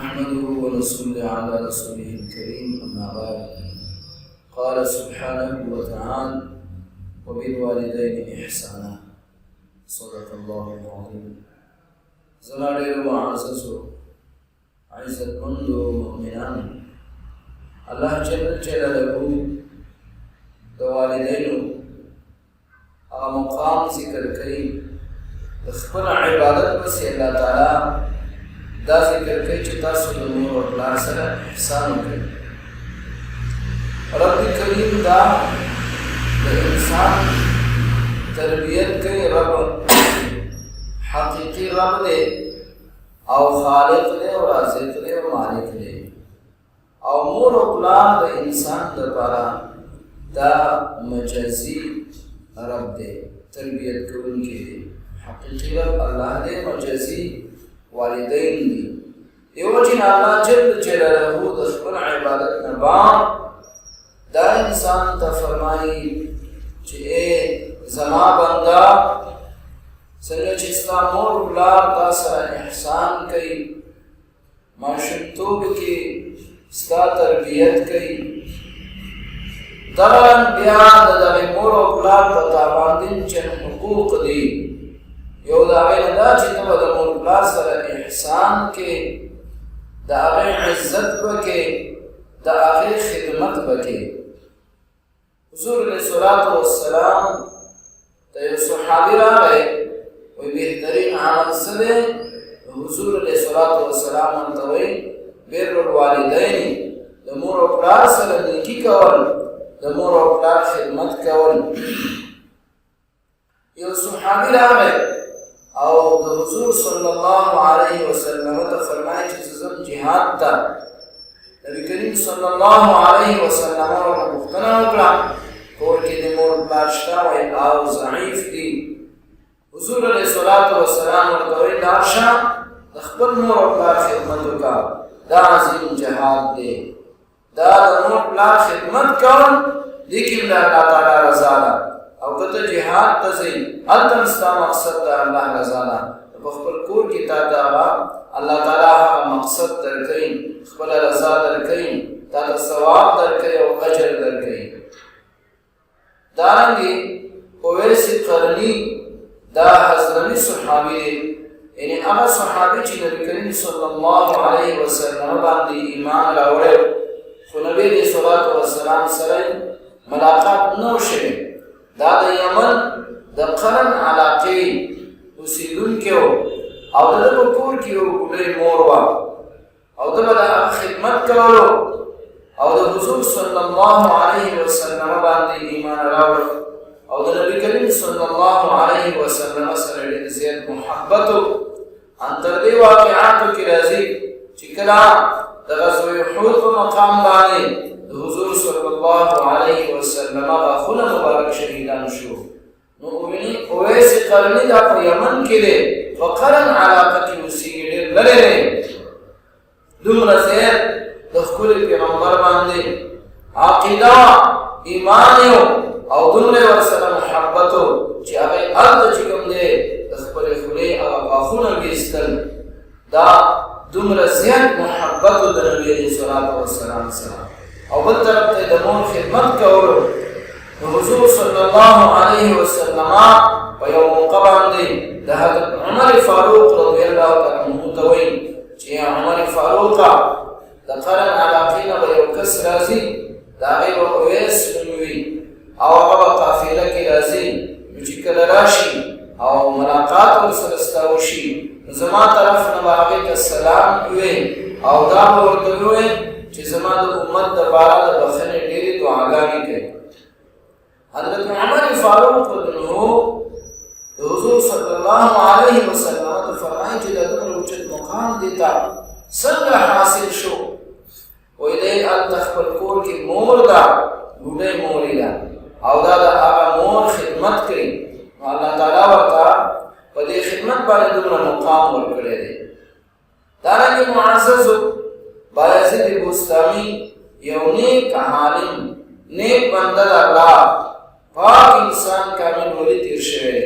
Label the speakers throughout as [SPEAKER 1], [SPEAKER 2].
[SPEAKER 1] نحمده ونصلي على رسوله الكريم أما بعد قال سبحانه وتعالى وبالوالدين إحسانا صدق الله العظيم زمانير وعززو عزت منذ مؤمنان الله جل جلاله والدين مقام ذكر كريم خپل عبادت بس الله تعالی دا ذکر کوي چې تاسو د مور او پلار سره احسان وکړئ. رب کریم دا د انسان تربیت کوي. رب حقیقي رب دی او خالق دی او رازق دی او مالک دی او مور او پلار د انسان لپاره دا مجازي رب دی، تربیت کوونکی دی. حقیقي رب الله دی، مجازي والدین دی. دیو جن اللہ جل جلالہ د خپل عبادت نه بعد دا انسان ته فرمایي چې اے زما بندا څنګه چې ستا مور پلار تا سره احسان کوي، ماشومتوب کې ستا تربیت کوي، دغه بیا د دغې مور او پلار په تا باندې چې حقوق دي یو دا غیر دا چې ته به د مور پلار سره احسان کې د هغې عزت وکې، د هغې خدمت وکې. حضور علیه الصلاة والسلام ته یو صحابي راغی، وایي بهترین عمل څه دی؟ حضور علیه الصلاة والسلام ورته وایي بر الوالدین، د مور او پلار سره نیکي کول، د مور او پلار خدمت کول. یو صحابي راغی او د حضور صلی الله علیه وسلم ته فرمایي چې زم جهاد ته. نبی کریم صلی الله علیه وسلم ورته پوښتنه وکړه کور کې د مور پلار شته وایي او ضعیف دي. حضور علیه الصلاة والسلام ورته وایي لاړ شه د خپل مور او پلار خدمت وکړه، دا عظیم جهاد دی. دا د مور پلار خدمت کول لیکن د الله تعالی رضا ده. او کته جهاد ته ځئ هلته ستا مقصد د الله رضا ده. په خپل کور کې تا ته الله تعالی هغه مقصد درکوي، خپله رضا درکوي، تا ته ثواب درکوي او اجر درکوي. دارنګې اویس قرني دا حضرمي صحابي دی، یعنې هغه صحابي چې نبي کریم صلی الله علیه وسلم باندې ایمان راوړی خو نبي علیه الصلاة والسلام سره ملاقات نه و شوی. دا د یمن د قرن علاقې اوسېدونکی و او د ده په کور کې یو بوډۍ مور وه او ده به د هغه خدمت کولو او د حضور صلی الله علیه وسلم باندې ایمان راوړ او د نبي کریم صلی الله علیه وسلم سره ډېر زیات محبت و. ان تر دې واقعاتو کې راځي چې کله د غزوې احد په مقام باندې حضور صلی الله علیه وسلم غاښونه مبارک شهیدان شو، نو اویس قرني دا په یمن کې دی، په قرن علاقه کې اوسېږي، ډېر لرې دی. دومره زیات د ښکلي پیغمبر باندې عقیده ایمان یو او دومره ورسره محبت و چې هغې هلته چې کوم دی د خپلې خولې هغه غاښونه ویستل. دا دومره زیات محبت و د نبي علیه الصلاة والسلام سره. او بل طرف ته د مور خدمت کولو. حضور صلی الله علیه وسلم په یو موقع باندې د حضرت عمر فاروق رضی الله تعالی عنه ته وایي چې عمر فاروقه د قرن علاقې نه به یو کس راځي، د هغې به اویس نوم وي او هغه به قافله کې راځي. نو چې کله راشي او ملاقات ورسره ستا وشي نو زما طرف نه به هغې ته سلام ووایي او دا به ورته ووایي چې زما د امت دپاره د بخښنې ډېرې دعاګانې کوي. حضرت عمر فاروق رضی الله د حضور صلی الله علیه وسلم ته فرمایي چې دا دومره اوچت مقام دې ته څنګه حاصل شو؟ وایي دی هلته خپل کور کې مور ده، بوډۍ مور یې ده او دا د هغه مور خدمت کوي. نو الله تعالی ورته په دې خدمت باندې دومره مقام ورکړی دی. دارنګې معززو بایزید بوستامی یو نیک عالم، نیک بنده د الله پاک انسان کامل ولی تیر شوی.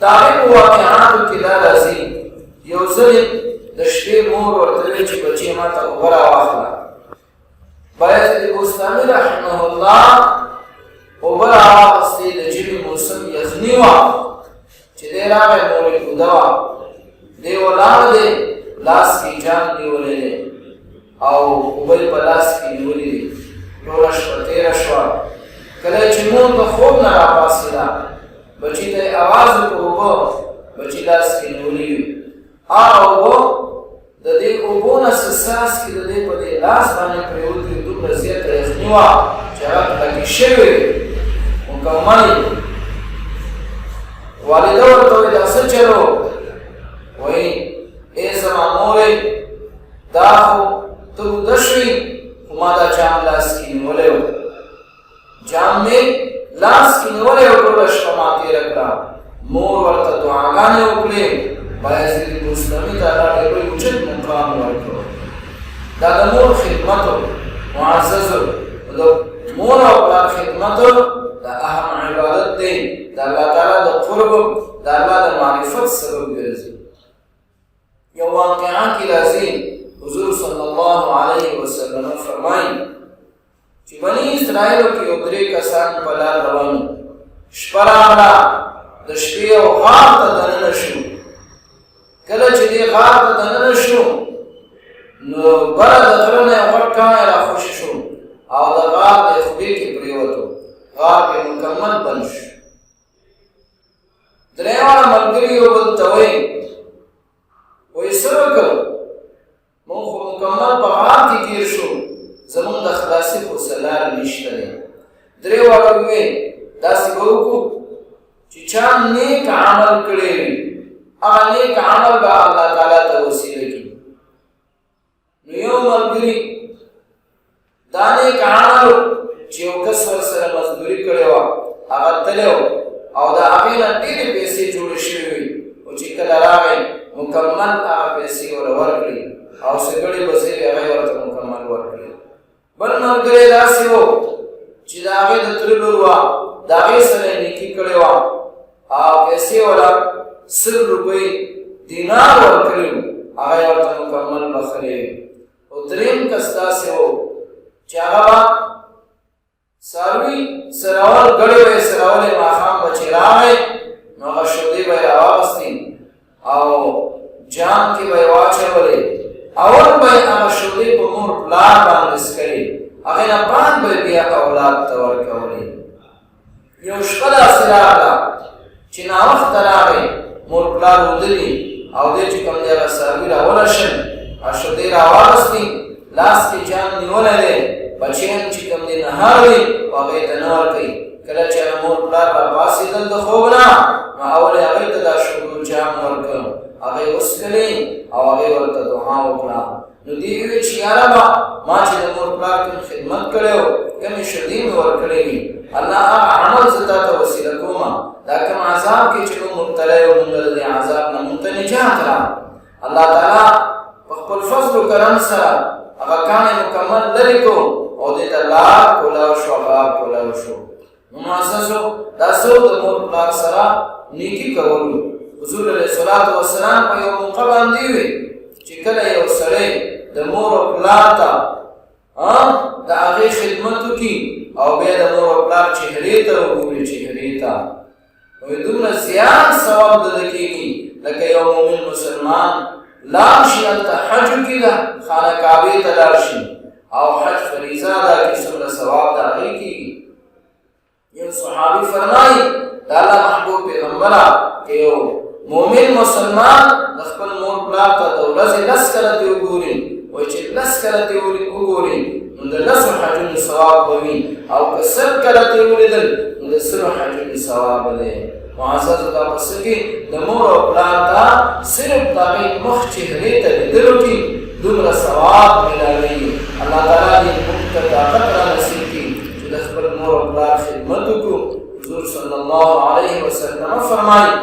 [SPEAKER 1] دا هغې په واقعاتو کې دا راځي یو ځل د شپې مور ورته ویل چې بچي ما ته اوبه راواخله. بایزید بوستامي رحمه الله اوبه راواخستې، د ژمي موسم یخني وه چې دی راغی مور یې کوده وه، دی ولاړ دی لاس کې جام نیولی دی او اوبه یې په لاس کې نیولي دي. ټوله شپه تېره شوه. کله چې مور د خوب نه راپاڅېده بچي ته یې اواز وکړ اوبه، بچي لاس کې نیولي وي. هغه اوبه د دې اوبو نه څاڅکي د دې په دې لاس باندې پرېوتې وې، دومره زیاته یخني وه چې هغه کلکې شوې مکمل. والده ورته وایي دا څه چل و؟ وایي ای زما مورې دا خو ته اوده شوې خو ما دا جام لاس کې نیولی و، جام مې لاس کې نیولی و، ټوله شپه ما تېره کړه. مور ورته دعاګانې وکړې. بایزید بوستامي ته الله ډېر لوی اوچت مقام ورکړ. دا د مور خدمت و معزز و. د مور او پلار خدمت دا اهم عبادت دی، د الله تعالی د قرب، د الله د معرفت سبب ګرځي. یو واقعه کې راځي حضور صلی الله علیه وسلم فرمایي چې بني اسرائیلو کې یو درې کسان په لار روان، شپه راغله، د شپې یو غار ته دننه شو. کله چې دې غار ته دننه شو نو بره د غره نه یو غټ کاڼی راخوشې شو او د غار د خولې کې پرېوتو، غار پرې مکمل بند شو. درېواړه ملګري یو بل ته وایي څه وکړو؟ موږ خو مکمل په غار کې تېر شو، زموږ د خلاصي حوصله لاره نشته دی. درېواړه وویل داسې به وکړو چې چا نیک عمل کړی وي هغه نیک عمل به الله تعالی ته وسیله کړي. نو یو ملګري دا نیک عمل چې یو کس ورسره مزدوري کړې وه هغه تللی و او د هغې نه ډېرې پیسې جوړې شوې وې، او چې کله راغی مکمل هغه پیسې ورته ورکړي او سګړې بسې وې هغه یې ورته مکمل ورکړي. بل ملګری داسې و چې د هغې د تره لور وه، د هغې سره یې نیکي کړې وه او پیسې ورته 100 روپۍ دینار ورکړي وو، هغه یې ورته مکمل بخښلې وې. او درېیم کس داسې و چې هغه به څاروي څرول، ګړې به یې څرولې، ماښام به چې راغی نو هغه شودې به یې راواغستې او جام کې به یې واچولې. اول به یې هغه شودې په مور پلار باندې څښلې، هغې نه بعد به یې بیا اولاد ته ورکولې. یو شپه داسې راغله چې ناوخته راغی، مور پلار ودلي او دی چې کوم دی هغه څاروي راولشل، هغه شودې راواغستې، لاس کې جام نیولی دی، بچیان چې کوم دی نهار وي او هغې ته نه ورکوي. کله چې هغه مور پلار راپاڅېدل د خوب نه نو اول یې هغې ته دا شودو جام ورکړ، هغې وڅښلې او هغې ورته دعا وکړه. نو دې وویل چې یا ربه ما چې د مور پلار کوم خدمت کړی و، کومې شودې مې ورکړې وي، الله هغه عمل زه تا ته وسیله کومه، دا کوم عذاب کې چې موږ مبتلا یو موږ د دې عذاب نه موږ ته نجات را. الله تعالی په خپل فضل و کرم سره هغه کاڼی مکمل لرې کو او دې ته لار کولاو شو، غار کولاو شو. نو معززو دا څو د مور پلار سره نیکي کولو. حضور علیه الصلاة والسلام په یو موقع باندې وي چې کله یو سړی د مور او پلار ته د هغې خدمت وکړي او بیا د مور او پلار چهرې ته وګوري، چهرې ته وایي دومره زیات ثواب د ده کېږي لکه یو مؤمن مسلمان لاړ شي هلته حج وکړي، د خانه کعبې ته لاړ شي او حج فریضه ده کې څومره ثواب د هغې کېږي. یو صحابي فرمایي د الله محبوب پیغمبره که یو مؤمن مسلمان د خپل مور پلار ته د ورځې 10 کله ترې وګوري، وایي چې 10 کله ترې وګوري نو د 10 حجونو ثواب به وي، او که 100 کله ترې ولیدل نو د 100 حجونو ثواب به دی. معززو دا په څه کې د مور او پلار ته صرف د هغې مخ چهرې ته لیدلو کې دومره ثواب میلاوي. الله تعالی دې موږ ته طاقت را نصیب کړي چې د خپل مور او پلار خدمت وکړو. حضور صلی الله علیه وسلم فرمایي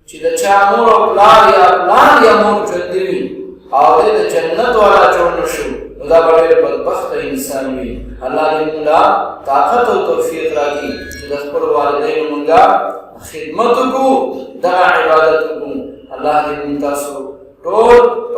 [SPEAKER 1] چې د چا مور او پلار یا پلار یا مور ژوندي وي او دی د جنت والا جوړ نه شو نو دا به ډېر بدبخته انسان وي. الله دې موږ له طاقت او توفیق راکړي چې د خپلو والدینو موږ خدمت وکړو، دغه عبادت وکړو. الله دې موږ تاسو ټول په